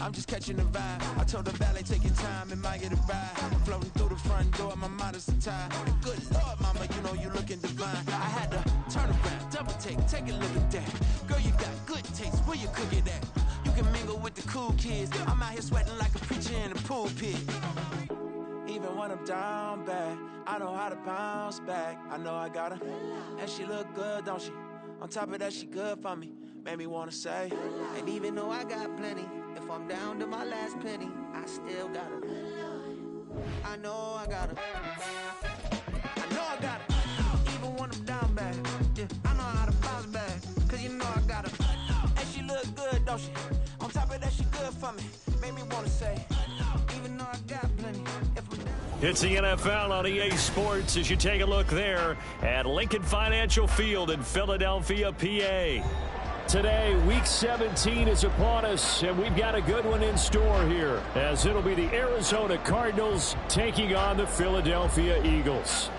I'm just catching the vibe. I told the valet, take your time, it might get a ride. I'm floating through the front door, my modest attire. And good Lord, mama, you know you looking divine. I had to turn around, double take a look at that. Girl, you got good taste, where you cook it at? You can mingle with the cool kids. I'm out here sweating like a preacher in a pool pit. Even when I'm down bad, I know how to bounce back. I know I got her, and she look good, don't she? On top of that, she good for me. Made me wanna say, and even though I got plenty, if I'm down to my last penny, I still got her. I know I got her. I know I got her. Even when I'm down bad, yeah, I know how to bounce back. Cause you know I got her. And she look good, don't she? On top of that, she good for me. Made me wanna say, even though I got plenty, if I'm down. It's the NFL on EA Sports as you take a look there at Lincoln Financial Field in Philadelphia, PA. Today, Week 17 is upon us, and we've got a good one in store here, as it'll be the Arizona Cardinals taking on the Philadelphia Eagles.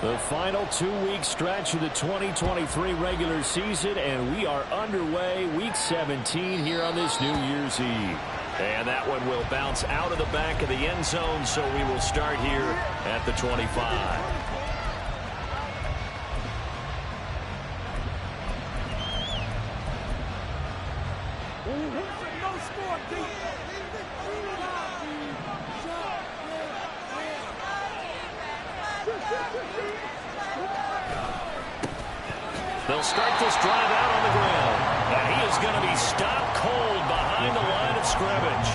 The final 2-week stretch of the 2023 regular season, and we are underway, Week 17 here on this New Year's Eve. And that one will bounce out of the back of the end zone, so we will start here at the 25. They'll start this drive out on the ground. And he is going to be stopped cold behind the line of scrimmage.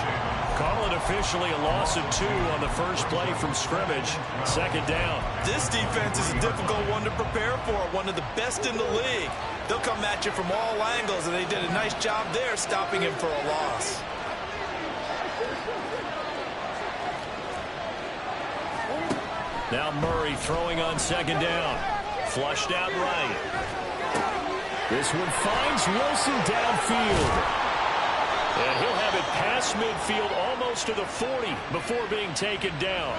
Call it officially a loss of 2 on the first play from scrimmage. Second down. This defense is a difficult one to prepare for. One of the best in the league. They'll come at you from all angles, and they did a nice job there stopping him for a loss. Now Murray throwing on second down. Flushed out right. This one finds Wilson downfield. And he'll have it past midfield almost to the 40 before being taken down.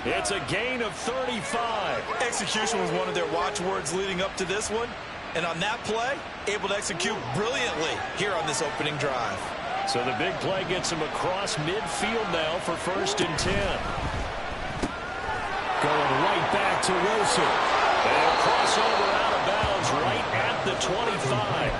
It's a gain of 35. Execution was one of their watchwords leading up to this one. And on that play, able to execute brilliantly here on this opening drive. So the big play gets him across midfield now for 1st and 10. Going right back to Wilson. And crossover out of bounds right at the 25.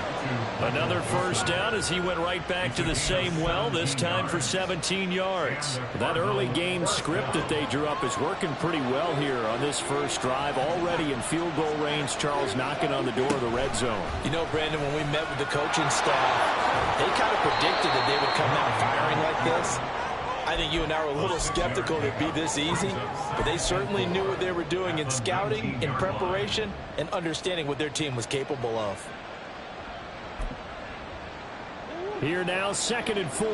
Another first down as he went right back to the same well, this time for 17 yards. That early game script that they drew up is working pretty well here on this first drive. Already in field goal range, Charles knocking on the door of the red zone. You know, Brandon, when we met with the coaching staff, they kind of predicted that they would come out firing like this. I think you and I were a little skeptical it'd be this easy, but they certainly knew what they were doing in scouting, in preparation, and understanding what their team was capable of. Here now, 2nd and 4.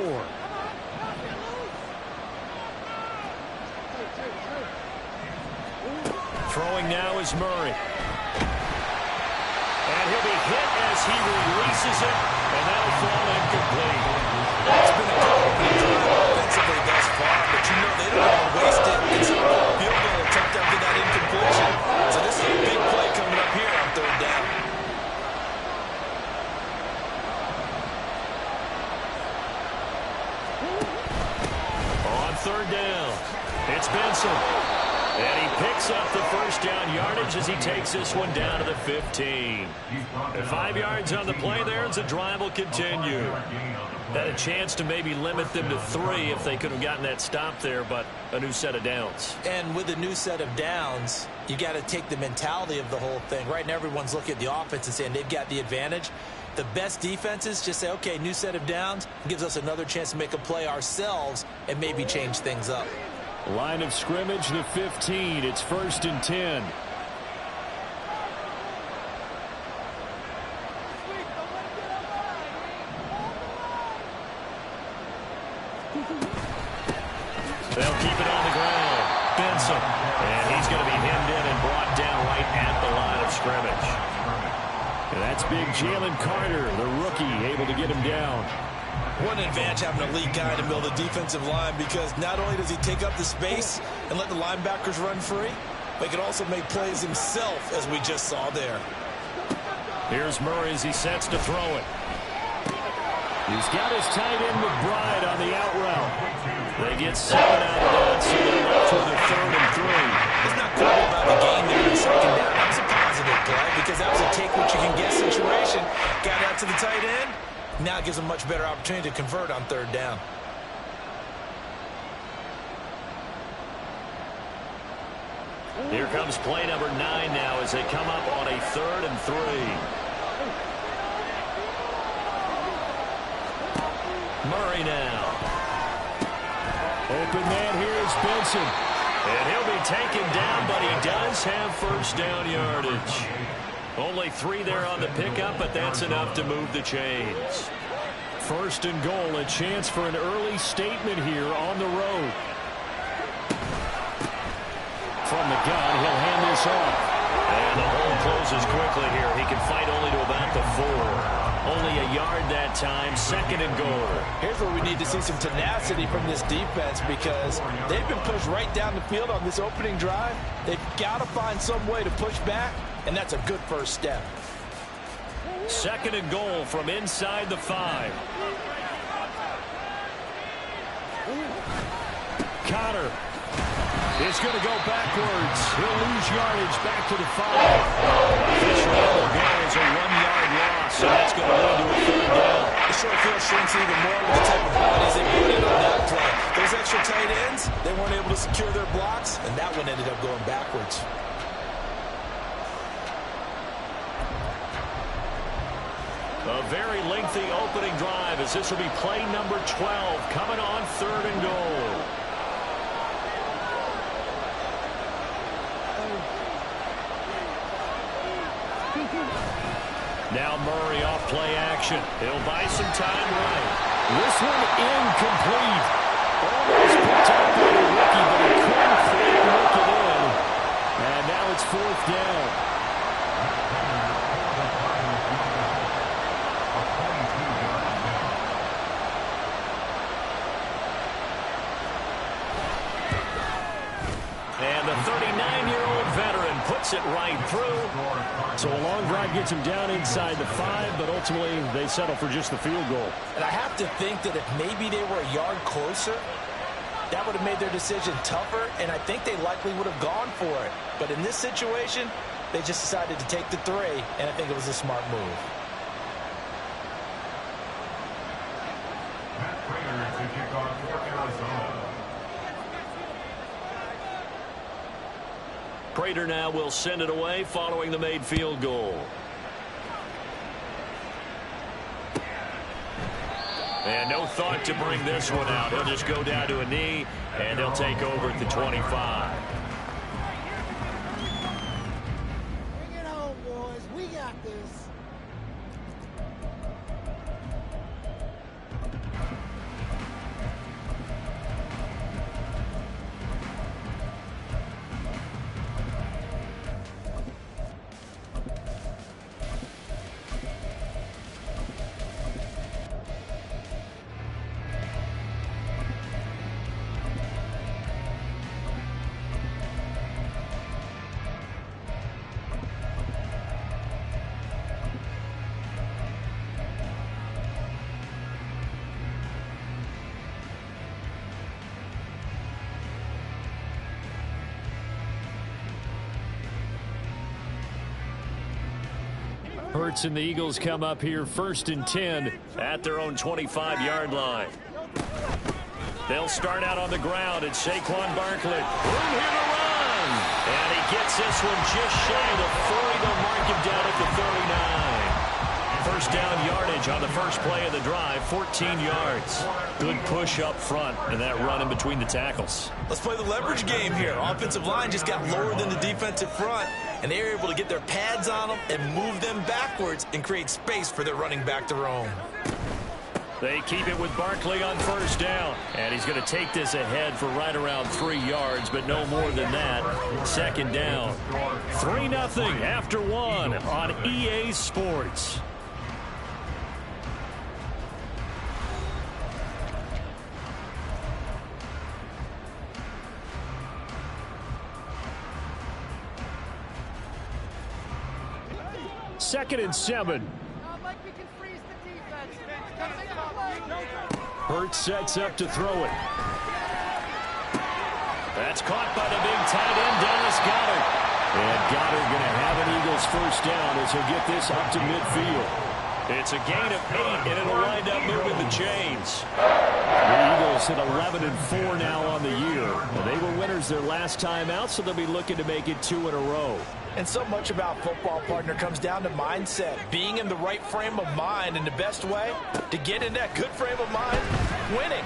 Throwing now is Murray. And he'll be hit as he releases it, and that'll fall incomplete. It's been a good opening drive offensively thus far, but you know they don't want to waste it. It's a field goal attempt after that incompletion. So this is a big play coming up here on 3rd down. On 3rd down, it's Benson. And he picks up the first down yardage as he takes this one down to the 15. And 5 yards on the play there as the drive will continue. Had a chance to maybe limit them to 3 if they could have gotten that stop there, but a new set of downs. And with a new set of downs, you got to take the mentality of the whole thing. Right now, everyone's looking at the offense and saying they've got the advantage. The best defenses just say, okay, new set of downs, gives us another chance to make a play ourselves and maybe change things up. Line of scrimmage, the 15. It's 1st and 10. They'll keep it on the ground. Benson. And he's going to be hemmed in and brought down right at the line of scrimmage. And that's big Jalen Carter, the rookie, able to get him down. What an advantage having a lead guy in the middle of the defensive line, because not only does he take up the space and let the linebackers run free, but he can also make plays himself, as we just saw there. Here's Murray as he sets to throw it. He's got his tight end McBride on the out route. They get 7 out of that, so they're left with a 3rd and 3. It's not cool about the game there in 2nd down. That was a positive play because that was a take-what-you-can-get situation. Got out to the tight end. Now it gives them a much better opportunity to convert on 3rd down. Here comes play number 9 now as they come up on a 3rd and 3. Murray now. Open man here is Benson. And he'll be taken down, but he does have 1st down yardage. Only 3 there on the pickup, but that's enough to move the chains. 1st and goal, a chance for an early statement here on the road. From the gun, he'll hand this off. And the hole closes quickly here. He can fight only to about the 4. Only a yard that time, 2nd and goal. Here's where we need to see some tenacity from this defense because they've been pushed right down the field on this opening drive. They've got to find some way to push back, and that's a good first step. 2nd and goal from inside the 5. Connor is going to go backwards. He'll lose yardage back to the 5. Official goes a 1-yard loss, so that's going to lead to a 3rd down. The short field shrinks even more with the type of bodies they put in on that play. Those extra tight ends, they weren't able to secure their blocks, and that one ended up going backwards. A very lengthy opening drive as this will be play number 12 coming on 3rd and goal. Now Murray off play action. He'll buy some time right. This one incomplete. Almost picked up by the rookie, but he couldn't quite work it in. And now it's 4th down. And the 39-year-old veteran puts it right through. So a long drive gets him down inside the 5, but ultimately they settle for just the field goal. And I have to think that if maybe they were a yard closer, that would have made their decision tougher, and I think they likely would have gone for it. But in this situation, they just decided to take the 3, and I think it was a smart move. Prater now will send it away following the made field goal. And no thought to bring this one out. He'll just go down to a knee, and they'll take over at the 25. Bring it home, boys. We got this. Hurts and the Eagles come up here 1st and 10 at their own 25-yard line. They'll start out on the ground. It's Saquon Barkley. Room here to run. And he gets this one just shy of the 40. They'll mark him down at the 39. 1st down yardage on the first play of the drive, 14 yards. Good push up front, and that run in between the tackles. Let's play the leverage game here. Offensive line just got lower than the defensive front, and they were able to get their pads on them and move them backwards and create space for their running back to roam. They keep it with Barkley on 1st down, and he's going to take this ahead for right around 3 yards, but no more than that. 2nd down. 3-0 after 1 on EA Sports. 2nd and 7. Hurts sets up to throw it. That's caught by the big tight end, Dallas Goedert. And Goedert going to have an Eagles first down as he'll get this up to midfield. It's a gain of 8, and it'll wind up moving the chains. The Eagles hit 11-4 now on the year. And they were winners their last time out, so they'll be looking to make it 2 in a row. And so much about football, partner, comes down to mindset. Being in the right frame of mind, and the best way to get in that good frame of mind, winning.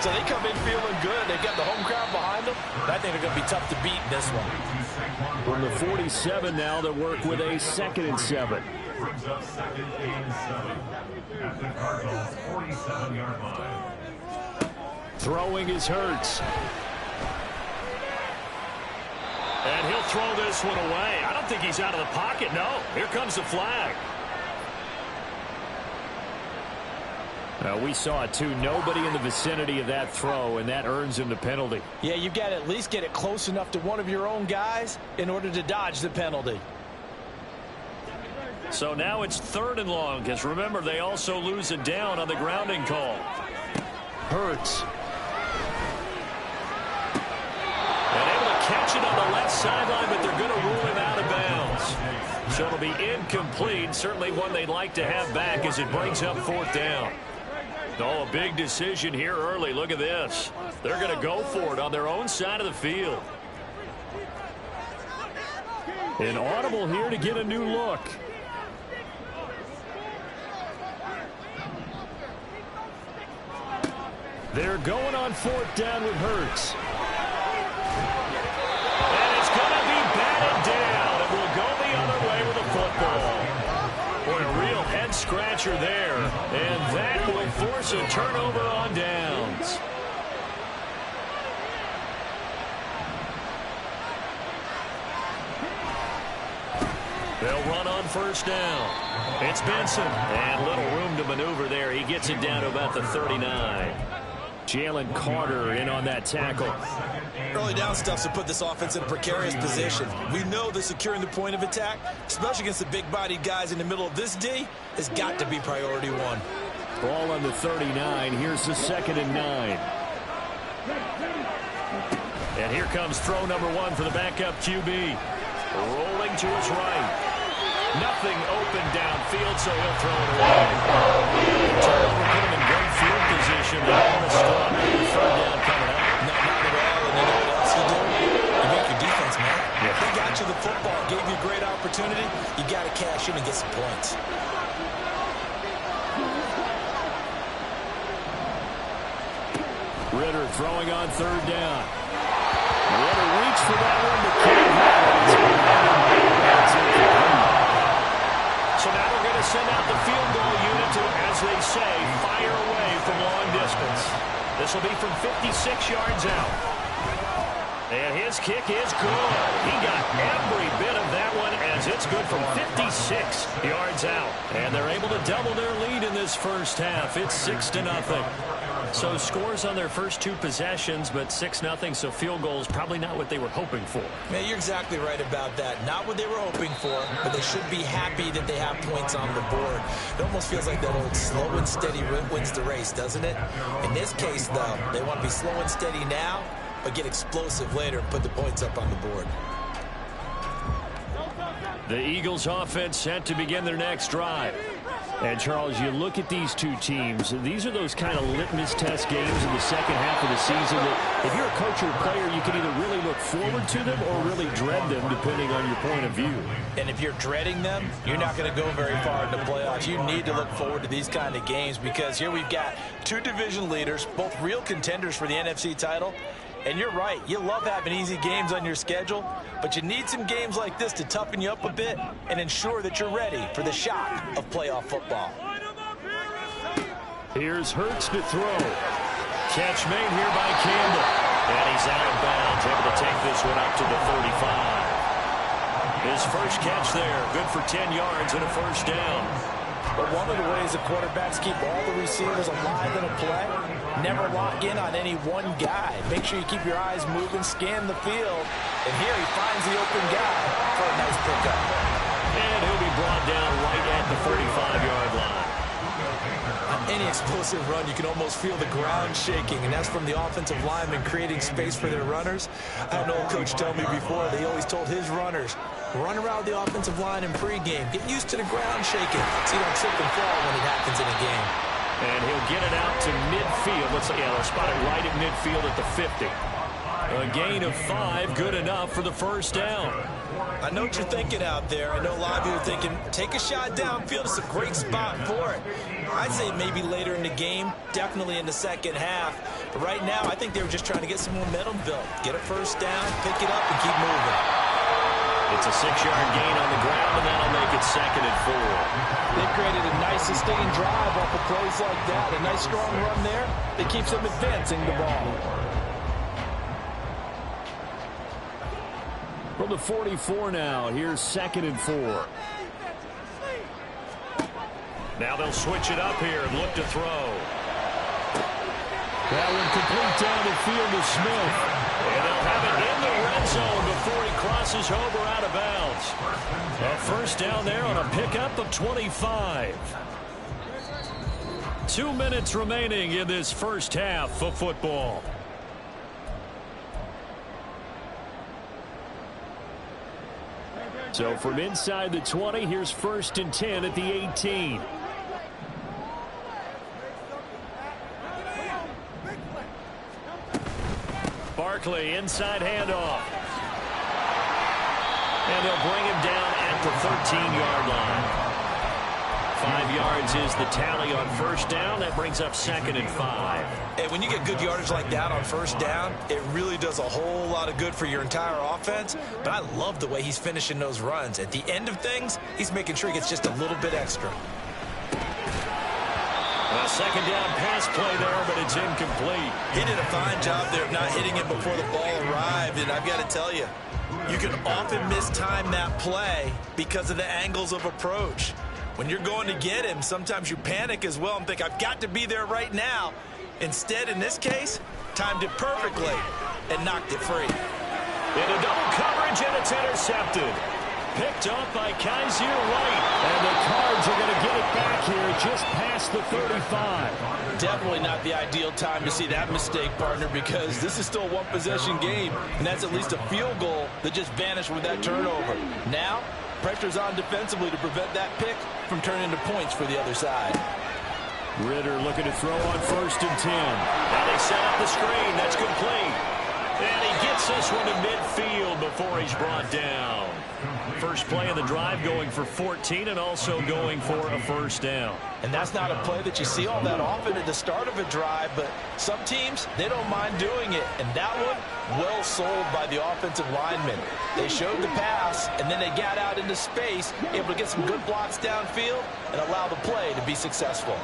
So they come in feeling good. They've got the home crowd behind them. I think they're going to be tough to beat in this one. From the 47 now, they work with a 2nd and 7. Brings up 2nd and 7 at the Cardinals' 47-yard line. Throwing is Hurts. And he'll throw this one away. I don't think he's out of the pocket. No, here comes the flag. We saw it too. Nobody in the vicinity of that throw, and that earns him the penalty. Yeah, you've got to at least get it close enough to one of your own guys in order to dodge the penalty. So now it's 3rd and long, because remember, they also lose it down on the grounding call. Hurts. And able to catch it on the left sideline, but they're going to rule him out of bounds. So it'll be incomplete. Certainly one they'd like to have back as it brings up 4th down. Oh, a big decision here early. Look at this. They're going to go for it on their own side of the field. An audible here to get a new look. They're going on 4th down with Hurts. And it's going to be batted down. It will go the other way with the football. Boy, a real head-scratcher there. And that will force a turnover on downs. They'll run on 1st down. It's Benson. And little room to maneuver there. He gets it down to about the 39. Jalen Carter in on that tackle. Early down stuff to put this offense in a precarious position. We know that securing the point of attack, especially against the big-bodied guys in the middle of this D, has got to be priority 1. Ball on the 39. Here's the 2nd and 9. And here comes throw number 1 for the backup QB. Rolling to his right. Nothing open downfield, so he'll throw it away. Turnover put him in great field position. They want to stop the 3rd down coming up. Not at all, and you know what else you do? You make your defense, man. Yeah. They got you the football, gave you a great opportunity. You got to cash in and get some points. Ritter throwing on 3rd down. Ritter reached for that one, but can't have it. So now we're going to send out the field goal unit to, as they say, fire away from long distance. This will be from 56 yards out. And his kick is good. He got every bit of that one as it's good from 56 yards out. And they're able to double their lead in this first half. It's 6-0. So scores on their first 2 possessions, but 6-0, so field goals probably not what they were hoping for. Man, you're exactly right about that. Not what they were hoping for, but they should be happy that they have points on the board. It almost feels like that old slow and steady wins the race, doesn't it? In this case, though, they want to be slow and steady now, but get explosive later and put the points up on the board. The Eagles offense set to begin their next drive. And, Charles, you look at these 2 teams, these are those kind of litmus test games in the second half of the season that if you're a coach or a player, you can either really look forward to them or really dread them, depending on your point of view. And if you're dreading them, you're not going to go very far in the playoffs. You need to look forward to these kind of games because here we've got 2 division leaders, both real contenders for the NFC title. And you're right, you love having easy games on your schedule, but you need some games like this to toughen you up a bit and ensure that you're ready for the shock of playoff football. Here's Hurts to throw. Catch made here by Campbell. And he's out of bounds, able to take this one up to the 35. His first catch there, good for 10 yards and a first down. But one of the ways the quarterbacks keep all the receivers alive in a play, never lock in on any one guy. Make sure you keep your eyes moving, scan the field, and here he finds the open guy for a nice pickup. And he'll be brought down any explosive run, you can almost feel the ground shaking, and that's from the offensive linemen creating space for their runners. I had an old coach tell me before, they always told his runners, run around the offensive line in pregame. Get used to the ground shaking so you don't trip and fall when it happens in a game. And he'll get it out to midfield. They'll spot it right at midfield at the 50. A gain of 5, good enough for the first down. I know what you're thinking out there. I know a lot of you are thinking, take a shot downfield. It's a great spot for it. I'd say maybe later in the game, definitely in the second half. But right now, I think they were just trying to get some momentum built. Get a first down, pick it up, and keep moving. It's a 6-yard gain on the ground, and that'll make it 2nd and 4. They created a nice sustained drive off of plays like that. A nice strong run there that keeps them advancing the ball. From the 44 now, here's 2nd and 4. Now they'll switch it up here and look to throw. That one complete down the field to Smith. And they'll have it in the red zone before he crosses over out of bounds. A first down there on a pickup of 25. 2 minutes remaining in this first half of football. So from inside the 20, here's 1st and 10 at the 18. Barkley, inside handoff. And they'll bring him down at the 13-yard line. 5 yards is the tally on first down. That brings up 2nd and 5. And when you get good yardage like that on first down, it really does a whole lot of good for your entire offense. But I love the way he's finishing those runs. At the end of things, he's making sure he gets just a little bit extra. A 2nd down pass play there, but it's incomplete. He did a fine job there of not hitting it before the ball arrived. And I've got to tell you, you can often mistime that play because of the angles of approach. When you're going to get him, sometimes you panic as well and think, I've got to be there right now. Instead, in this case, timed it perfectly and knocked it free. Into double coverage, and it's intercepted. Picked up by Kaiser White. And the Cards are going to get it back here just past the 35. Definitely not the ideal time to see that mistake, partner, because this is still a one-possession game, and that's at least a field goal that just vanished with that turnover. Now, pressure's on defensively to prevent that pick from turning into points for the other side. Ritter looking to throw on 1st and 10. Now they set up the screen. That's complete. And he gets this one to midfield before he's brought down. First play of the drive going for 14 and also going for a first down. And that's not a play that you see all that often at the start of a drive, but some teams, they don't mind doing it. And that one, well sold by the offensive linemen. They showed the pass, and then they got out into space, able to get some good blocks downfield and allow the play to be successful.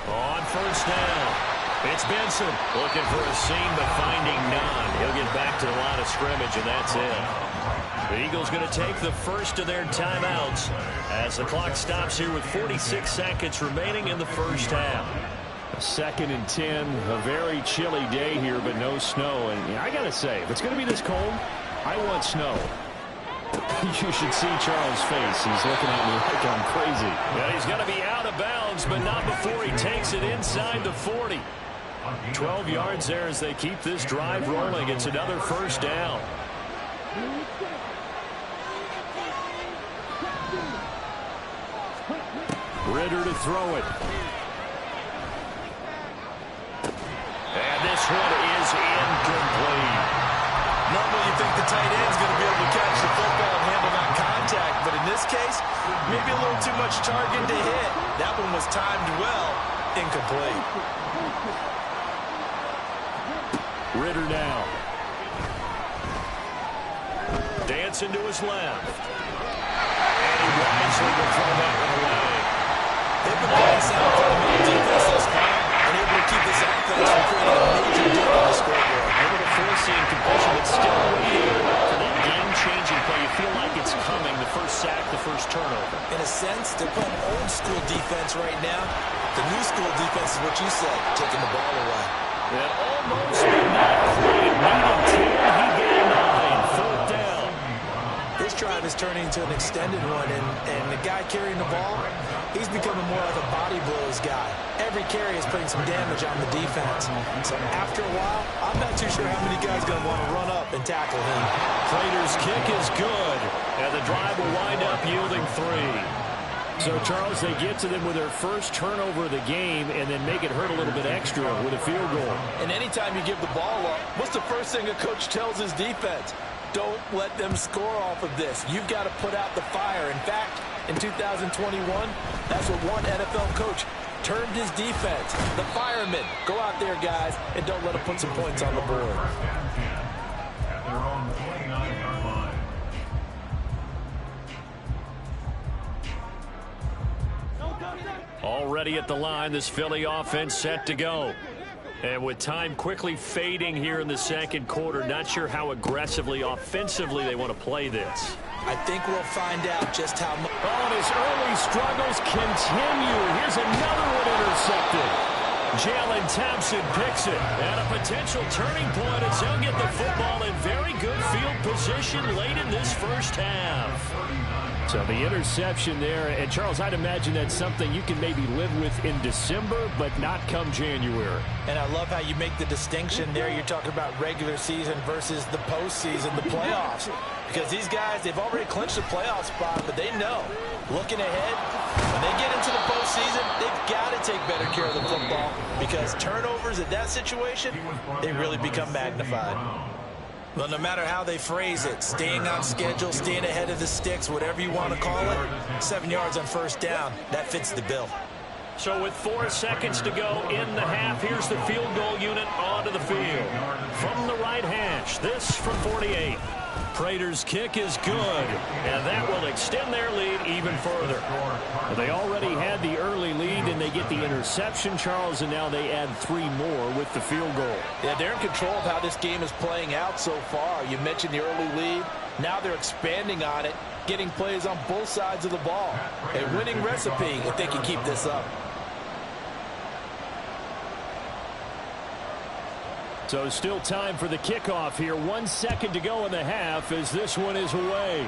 On first down, it's Benson looking for a seam but finding none. He'll get back to the line of scrimmage, and that's it. The Eagles going to take the first of their timeouts as the clock stops here with 46 seconds remaining in the first half. 2nd and 10, a very chilly day here, but no snow. And I got to say, if it's going to be this cold, I want snow. You should see Charles' face. He's looking at me like I'm crazy. Yeah, he's going to be out of bounds, but not before he takes it inside the 40. 12 yards there as they keep this drive rolling. It's another first down. Ritter to throw it. And this one is incomplete. Normally you think the tight end's going to be able to catch the football and handle that contact, but in this case, maybe a little too much target to hit. That one was timed well, incomplete. Ritter now. Dancing to his left. And he wisely will throw that one away. They've been playing sound fundamental defense this time and able to keep this offense from creating a major deal on the scoreboard. Able to force the incompletion, but still waiting for that game-changing play. You feel like it's coming, the first sack, the first turnover. In a sense, they're playing old-school defense right now. The new-school defense is what you said, taking the ball away. That almost but not quite. Needed 10, he gained 9. 4th down. This first drive is turning into an extended one, and the guy carrying the ball, he's becoming more like a body blows guy. Every carry is putting some damage on the defense. So after a while, I'm not too sure how many guys are going to want to run up and tackle him. Prater's kick is good, and the drive will wind up yielding 3. So, Charles, they get to them with their first turnover of the game and then make it hurt a little bit extra with a field goal. And anytime you give the ball up, what's the first thing a coach tells his defense? Don't let them score off of this. You've got to put out the fire. In fact, in 2021, that's what one NFL coach termed his defense. The firemen. Go out there, guys, and don't let them put some points on the board. At their own 29-yard line. Already at the line, this Philly offense set to go. And with time quickly fading here in the second quarter, not sure how aggressively, offensively they want to play this. I think we'll find out just how much. Oh, and his early struggles continue. Here's another one intercepted. Jalen Thompson picks it. And a potential turning point as they'll get the football in very good field position late in this first half. So the interception there, and Charles, I'd imagine that's something you can maybe live with in December, but not come January. And I love how you make the distinction there. You're talking about regular season versus the postseason, the playoffs. Because these guys, they've already clinched a playoff spot, but they know, looking ahead, when they get into the postseason, they've got to take better care of the football because turnovers in that situation, they really become magnified. Well, no matter how they phrase it, staying on schedule, staying ahead of the sticks, whatever you want to call it, 7 yards on first down, that fits the bill. So with 4 seconds to go in the half, here's the field goal unit onto the field. From the right hash, this from 48. Prater's kick is good, and that will extend their lead even further. Well, they already had the early lead, and they get the interception, Charles, and now they add 3 more with the field goal. Yeah, they're in control of how this game is playing out so far. You mentioned the early lead. Now they're expanding on it, getting plays on both sides of the ball. A winning recipe if they can keep this up. So still time for the kickoff here. 1 second to go in the half as this one is away.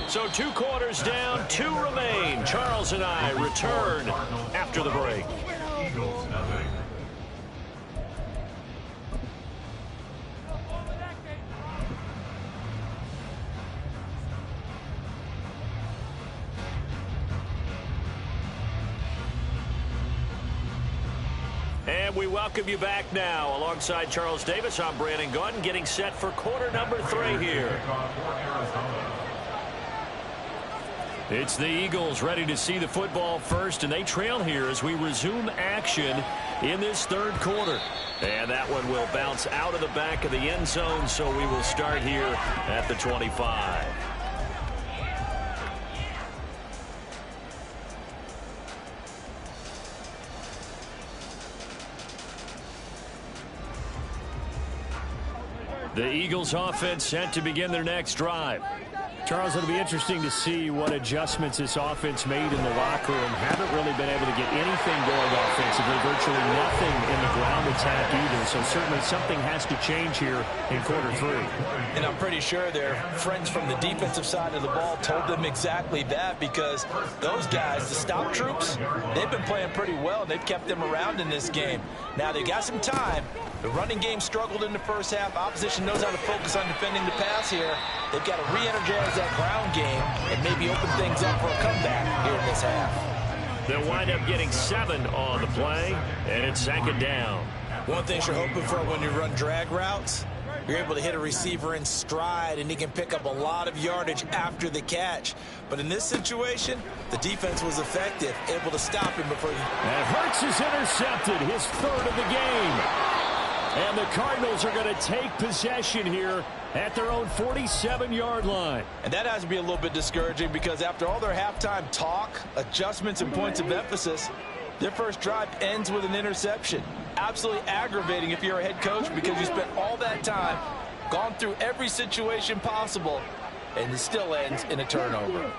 So 2 quarters down, 2 remain. Charles and I return after the break. Eagles nothing. And we welcome you back now. Alongside Charles Davis, I'm Brandon Gordon, getting set for quarter number 3 here. It's the Eagles ready to see the football first, and they trail here as we resume action in this third quarter. And that one will bounce out of the back of the end zone, so we will start here at the 25. The Eagles offense set to begin their next drive. Charles, it'll be interesting to see what adjustments this offense made in the locker room. Haven't really been able to get anything going offensively, virtually nothing in the ground attack either. So certainly something has to change here in quarter 3. And I'm pretty sure their friends from the defensive side of the ball told them exactly that, because those guys, the stop troops, they've been playing pretty well. They've kept them around in this game. Now they got some time. The running game struggled in the first half. Opposition knows how to focus on defending the pass here. They've got to re-energize that ground game and maybe open things up for a comeback here in this half. They'll wind up getting 7 on the play, and it's 2nd down. One thing you're hoping for when you run drag routes, you're able to hit a receiver in stride, and he can pick up a lot of yardage after the catch. But in this situation, the defense was effective, able to stop him before he... And Hurts is intercepted, his 3rd of the game. And the Cardinals are going to take possession here at their own 47-yard line. And that has to be a little bit discouraging, because after all their halftime talk, adjustments, and points of emphasis, their first drive ends with an interception. Absolutely aggravating if you're a head coach, because you spent all that time, gone through every situation possible, and it still ends in a turnover.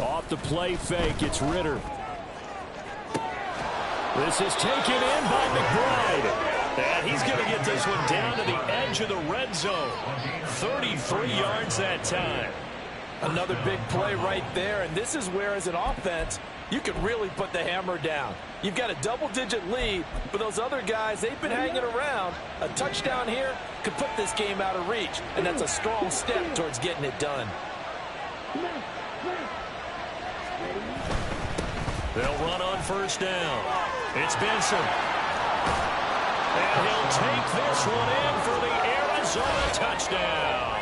Off the play fake, it's Ritter. This is taken in by McBride. And he's going to get this one down to the edge of the red zone. 33 yards that time. Another big play right there, and this is where, as an offense, you can really put the hammer down. You've got a double-digit lead, but those other guys, they've been hanging around. A touchdown here could put this game out of reach, and that's a strong step towards getting it done. They'll run on first down. It's Benson. And he'll take this one in for the Arizona touchdown.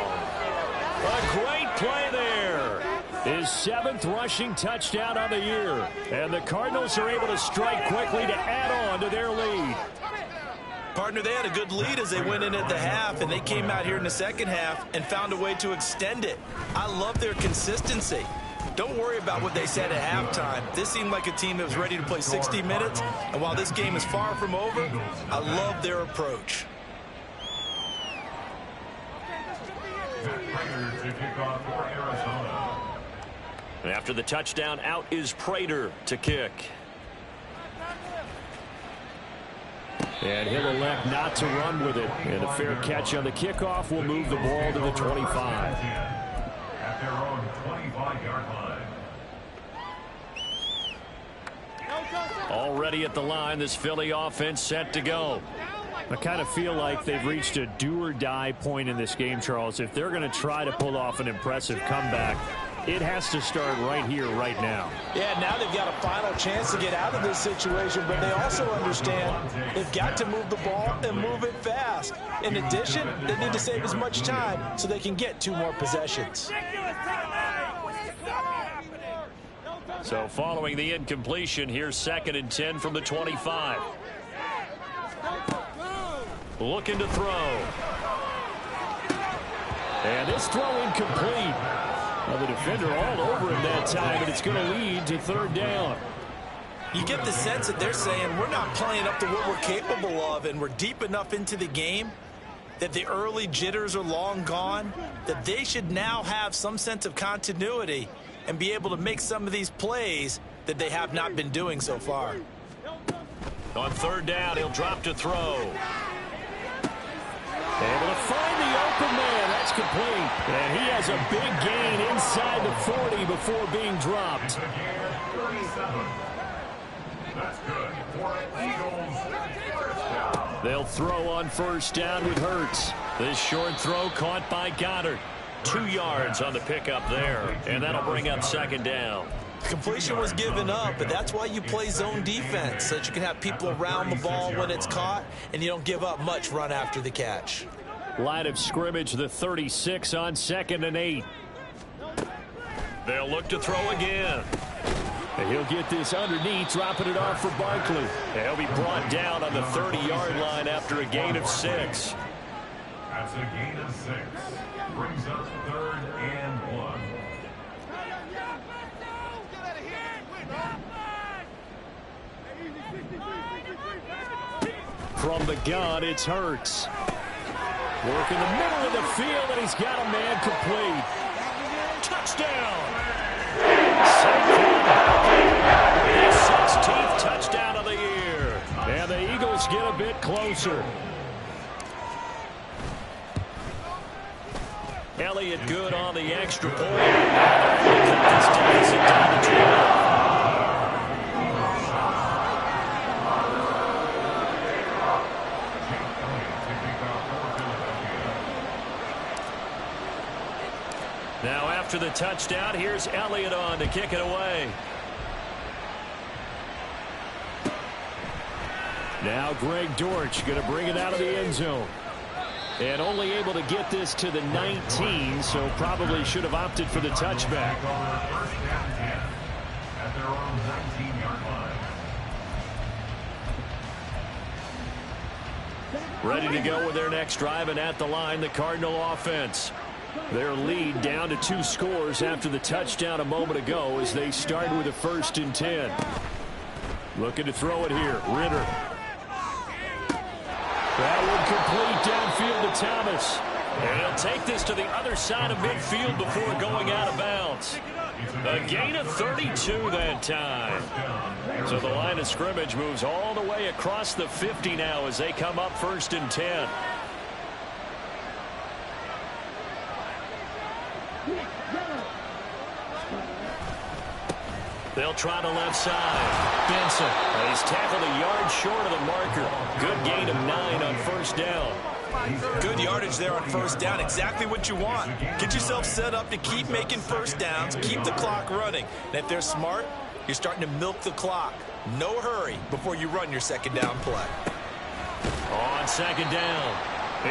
A great play there. His 7th rushing touchdown on the year. And the Cardinals are able to strike quickly to add on to their lead. Partner, they had a good lead as they went in at the half, and they came out here in the second half and found a way to extend it. I love their consistency. Don't worry about what they said at halftime. This seemed like a team that was ready to play 60 minutes, and while this game is far from over, I love their approach. And after the touchdown, out is Prater to kick. And he'll elect not to run with it. And a fair catch on the kickoff will move the ball to the 25. At their own 25-yard line. Already at the line, this Philly offense set to go. I kind of feel like they've reached a do-or-die point in this game, Charles. If they're going to try to pull off an impressive comeback, it has to start right here, right now. Yeah, now they've got a final chance to get out of this situation, but they also understand they've got to move the ball and move it fast. In addition, they need to save as much time so they can get 2 more possessions. So following the incompletion, here's 2nd and 10 from the 25. Looking to throw. And this throw incomplete. Well, the defender all over him that time, and it's going to lead to 3rd down. You get the sense that they're saying we're not playing up to what we're capable of, and we're deep enough into the game that the early jitters are long gone, that they should now have some sense of continuity and be able to make some of these plays that they have not been doing so far. On 3rd down, he'll drop to throw. Able to find the open man. That's complete. And he has a big gain inside the 40 before being dropped. 37. That's good. For Eagles. They'll throw on first down with Hurts. This short throw caught by Goddard. 2 yards on the pickup there. And that'll bring up 2nd down. Completion was given up, but that's why you play zone defense, so that you can have people around the ball when it's caught, and you don't give up much run after the catch. Line of scrimmage, the 36 on 2nd and 8. They'll look to throw again. And he'll get this underneath, dropping it off for Barkley. And he'll be brought down on the 30-yard line after a gain of 6. That's a gain of 6. Brings up 3rd and 1. From the gun, it's Hurts. Work in the middle of the field, and he's got a man complete. Touchdown! His 16th touchdown of the year. And the Eagles get a bit closer. Elliott good on the extra point. This deficit down to 12. Now after the touchdown, here's Elliott on to kick it away. Now Greg Dortch going to bring it out of the end zone. And only able to get this to the 19, so probably should have opted for the touchback. At their own 19-yard line. Ready to go with their next drive, and at the line, the Cardinal offense. Their lead down to 2 scores after the touchdown a moment ago as they start with a 1st and 10. Looking to throw it here. Ritter. That one complete downfield to Thomas. And he'll take this to the other side of midfield before going out of bounds. A gain of 32 that time. So the line of scrimmage moves all the way across the 50 now as they come up 1st and 10. They'll try to left side. Benson. He's tackled a yard short of the marker. Good gain of 9 on 1st down. Good yardage there on 1st down. Exactly what you want. Get yourself set up to keep making 1st downs, keep the clock running. And if they're smart, you're starting to milk the clock. No hurry before you run your 2nd down play. On 2nd down,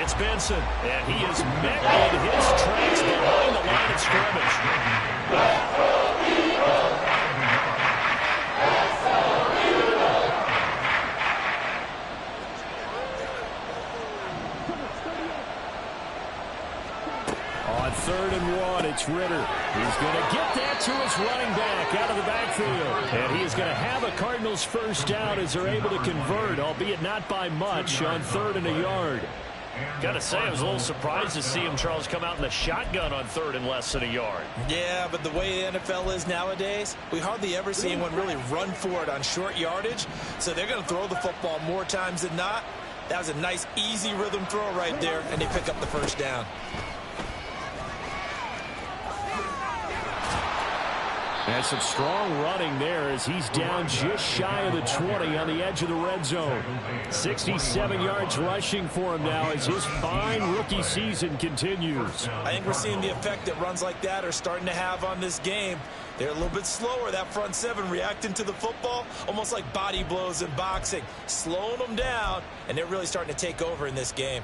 it's Benson. And he is met in his tracks behind the line of scrimmage. On 3rd and 1, it's Ritter. He's going to get that to his running back out of the backfield. And he is going to have a Cardinals 1st down as they're able to convert, albeit not by much, on 3rd and a yard. Got to say, I was a little surprised to see him, Charles, come out in the shotgun on 3rd and less than a yard. Yeah, but the way the NFL is nowadays, we hardly ever see anyone really run for it on short yardage. So they're going to throw the football more times than not. That was a nice, easy rhythm throw right there, and they pick up the 1st down. And some strong running there as he's down just shy of the 20 on the edge of the red zone. 67 yards rushing for him now as his fine rookie season continues. I think we're seeing the effect that runs like that are starting to have on this game. They're a little bit slower, that front 7, reacting to the football, almost like body blows in boxing, slowing them down, and they're really starting to take over in this game.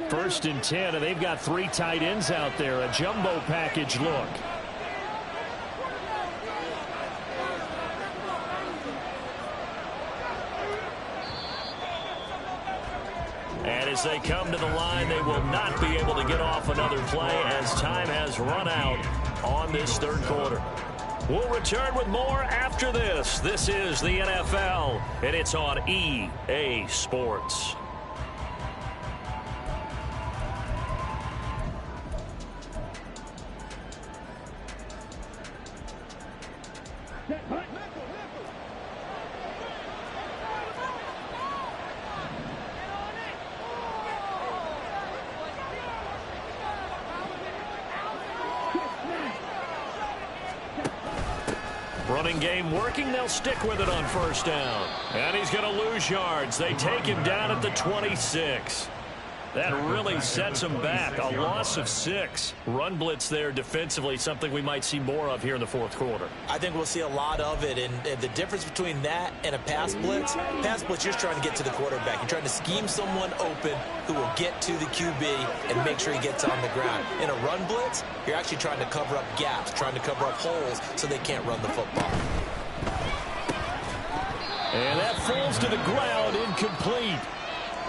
1st and 10, and they've got 3 tight ends out there, a jumbo package look. And as they come to the line, they will not be able to get off another play as time has run out on this 3rd quarter. We'll return with more after this. This is the NFL, and it's on EA Sports. Running game working. They'll stick with it on 1st down. And he's going to lose yards. They take him down at the 26. That really sets him back. A loss of 6. Run blitz there defensively, something we might see more of here in the 4th quarter. I think we'll see a lot of it, and the difference between that and a pass blitz, you're just trying to get to the quarterback. You're trying to scheme someone open who will get to the QB and make sure he gets on the ground. In a run blitz, you're actually trying to cover up gaps, trying to cover up holes so they can't run the football. And that falls to the ground, incomplete.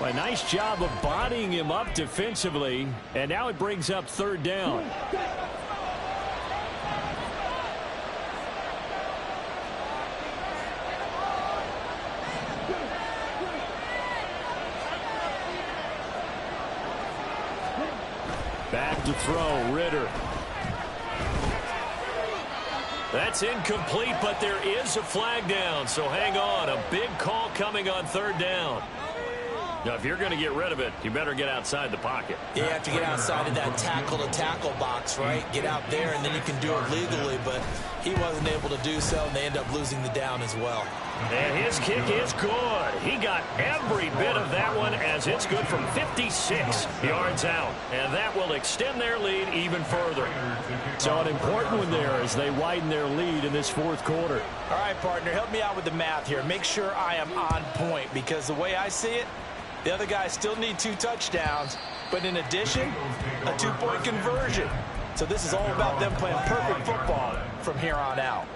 Well, a nice job of bodying him up defensively, and now it brings up 3rd down. Back to throw, Ritter. That's incomplete, but there is a flag down, so hang on. A big call coming on 3rd down. Now, if you're going to get rid of it, you better get outside the pocket. You have to get outside of that tackle-to-tackle box, right? Get out there, and then you can do it legally, but he wasn't able to do so, and they end up losing the down as well. And his kick is good. He got every bit of that one as it's good from 56 yards out. And that will extend their lead even further. So an important one there as they widen their lead in this 4th quarter. All right, partner, help me out with the math here. Make sure I am on point, because the way I see it, the other guys still need 2 touchdowns, but in addition, a 2-point conversion. So this is all about them playing perfect football from here on out.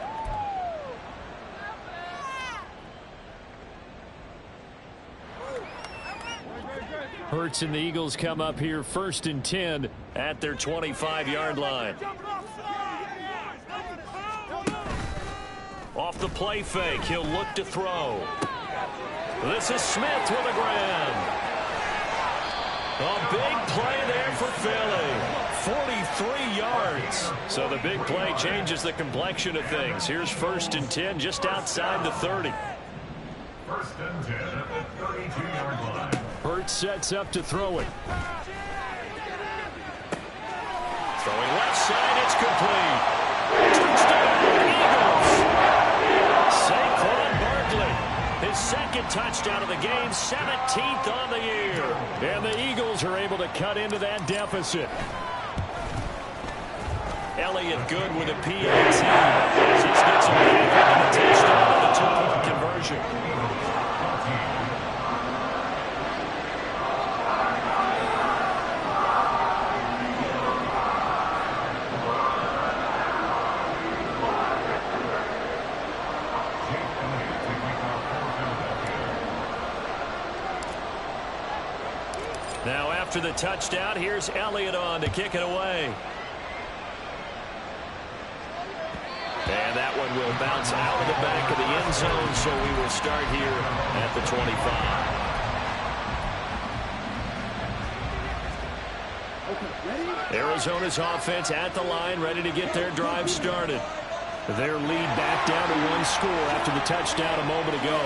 Hurts and the Eagles come up here 1st and 10 at their 25-yard line. Off the play fake, he'll look to throw. This is Smith with a grab. A big play there for Philly. 43 yards. So the big play changes the complexion of things. Here's 1st and 10 just outside the 30. 1st and 10 at the 32-yard line. Hurts sets up to throw it. Throwing left side, it's complete. Touchdown, Eagles. Saquon Barkley, his 2nd touchdown of the game, 17th on the year. And the Eagles are able to cut into that deficit. Elliott good with a PAT. As this gets him back on the touchdown on the 2-point conversion. Now after the touchdown, here's Elliott on to kick it away. And that one will bounce out of the back of the end zone, so we will start here at the 25. Arizona's offense at the line, ready to get their drive started. Their lead back down to 1 score after the touchdown a moment ago.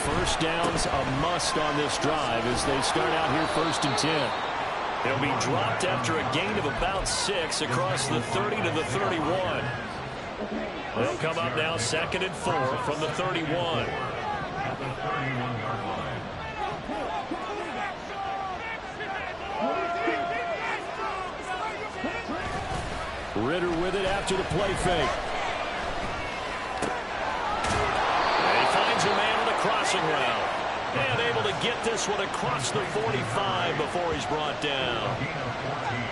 1st down's a must on this drive as they start out here 1st and 10. They'll be dropped after a gain of about 6 across the 30 to the 31. They'll come up now 2nd and 4 from the 31. At the 31-yard line. Ritter with it after the play fake. A man on a crossing route. And able to get this one across the 45 before he's brought down.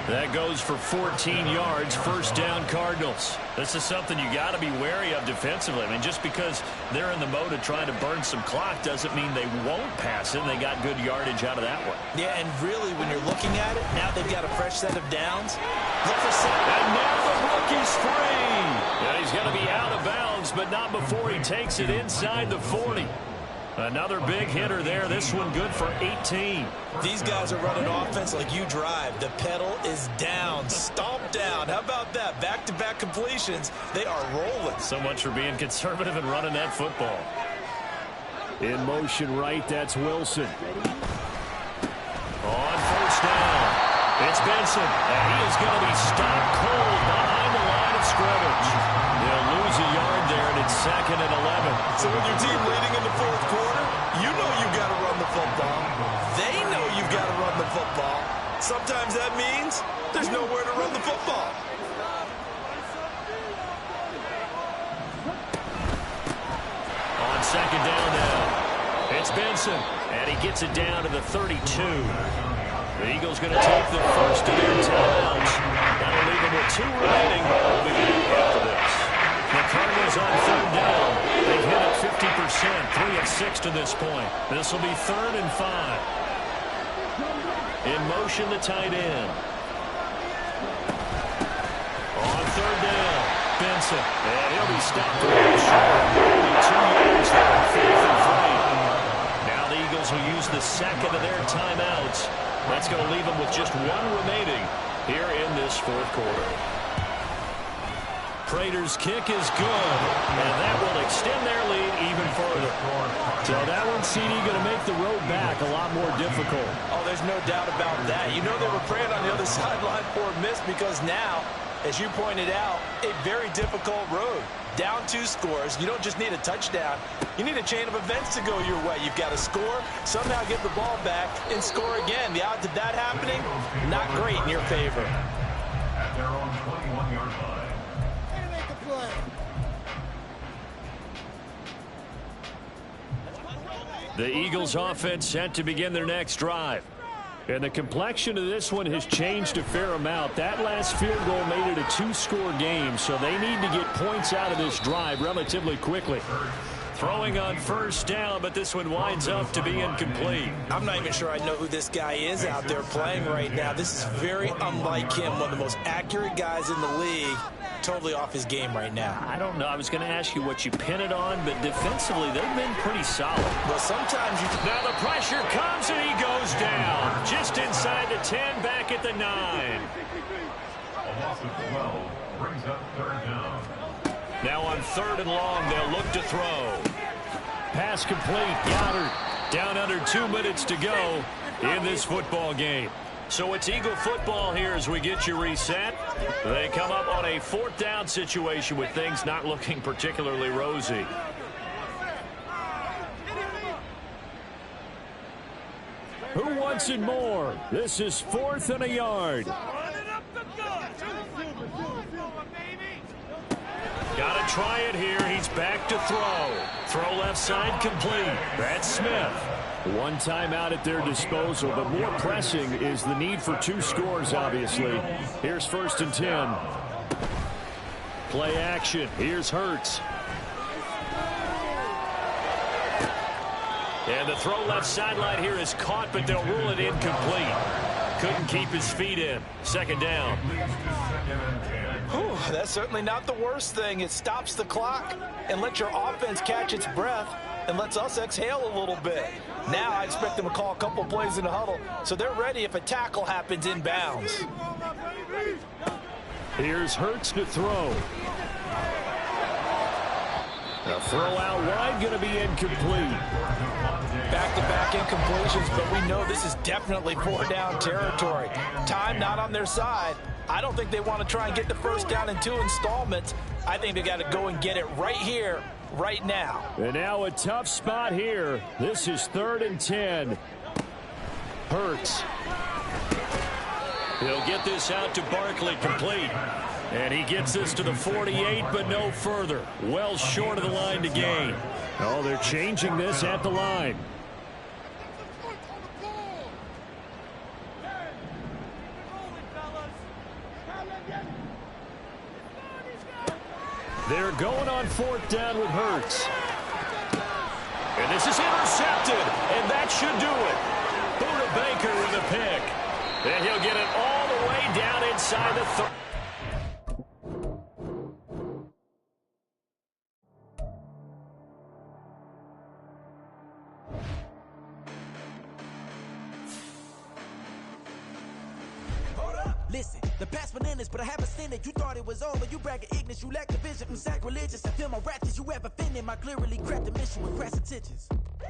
That goes for 14 yards. 1st down, Cardinals. This is something you got to be wary of defensively. I mean, just because they're in the mode of trying to burn some clock doesn't mean they won't pass it. They got good yardage out of that one. Yeah, and really, when you're looking at it, now they've got a fresh set of downs. Look for and now the rookie's free. And he's going to be out of bounds, but not before he takes it inside the 40. Another big hitter there. This one good for 18. These guys are running offense like you drive. The pedal is down, stomped down. How about that? Back-to-back completions. They are rolling. So much for being conservative and running that football. In motion right, that's Wilson. On 1st down, it's Benson. And he is going to be stopped cold behind the line of scrimmage. They'll lose a yard there, and it's 2nd and 11. So when your team leading in the 4th quarter, you know you've got to run the football. They know you've got to run the football. Sometimes that means there's nowhere to run the football. On 2nd down now, it's Benson, and he gets it down to the 32. The Eagles going to take the first of their timeouts. That'll leave them with 2 remaining. We'll be back after this. The Cardinals on 3rd down. They've hit it 50%, 3 of 6 to this point. This will be 3rd and 5. In motion, the tight end. On 3rd down, Benson. And he'll be stopped a little short. Only 2 yards there, 4th and 3. Now the Eagles will use the 2nd of their timeouts. That's going to leave them with just 1 remaining here in this 4th quarter. Prater's kick is good, and that will extend their lead even further. So that one, CD, going to make the road back a lot more difficult. Oh, there's no doubt about that. You know they were praying on the other sideline for a miss because now, as you pointed out, a very difficult road. Down 2 scores. You don't just need a touchdown. You need a chain of events to go your way. You've got to score, somehow get the ball back, and score again. The odds of that happening, not great in your favor. At their own 21-yard line. The Eagles offense set to begin their next drive. And the complexion of this one has changed a fair amount. That last field goal made it a 2-score game, so they need to get points out of this drive relatively quickly. Throwing on 1st down, but this one winds up to be incomplete. I'm not even sure I know who this guy is out there playing right now. This is very unlike him, one of the most accurate guys in the league. Totally off his game right now. I don't know. I was going to ask you what you pin it on, but defensively, they've been pretty solid. Well, sometimes you... Now the pressure comes, and he goes down. Just inside the 10, back at the 9. A loss of 12 brings up third down. Now on 3rd and long, they'll look to throw. Pass complete. Goddard down under 2 minutes to go in this football game. So it's Eagle football here as we get you reset. They come up on a 4th down situation with things not looking particularly rosy. Who wants it more? This is 4th and a yard. Got to try it here. He's back to throw. Throw left side complete. That's Smith. One timeout at their disposal, but more pressing is the need for 2 scores, obviously. Here's 1st and 10. Play action. Here's Hurts. And the throw left sideline here is caught, but they'll rule it incomplete. Couldn't keep his feet in. 2nd down. Whew, that's certainly not the worst thing. It stops the clock and lets your offense catch its breath and lets us exhale a little bit. Now I expect them to call a couple plays in the huddle so they're ready if a tackle happens inbounds. Here's Hurts to throw. The throw out wide going to be incomplete. Back-to-back incompletions, but we know this is definitely 4th-down territory. Time not on their side. I don't think they want to try and get the 1st down in 2 installments. I think they got to go and get it right here, right now. And now a tough spot here. This is 3rd and 10. Hurts. He'll get this out to Barkley, complete. And he gets this to the 48, but no further. Well short of the line to gain. Oh, they're changing this at the line. They're going on 4th down with Hurts. And this is intercepted, and that should do it. Buda Baker with a pick. And he'll get it all the way down inside the 30. Listen, the past bananas, but I haven't seen it. You thought it was over. You bragging ignorance. You lack the vision. I'm sacrilegious. I feel my ratchets. You ever offended my clearly crafted mission with crass intentions.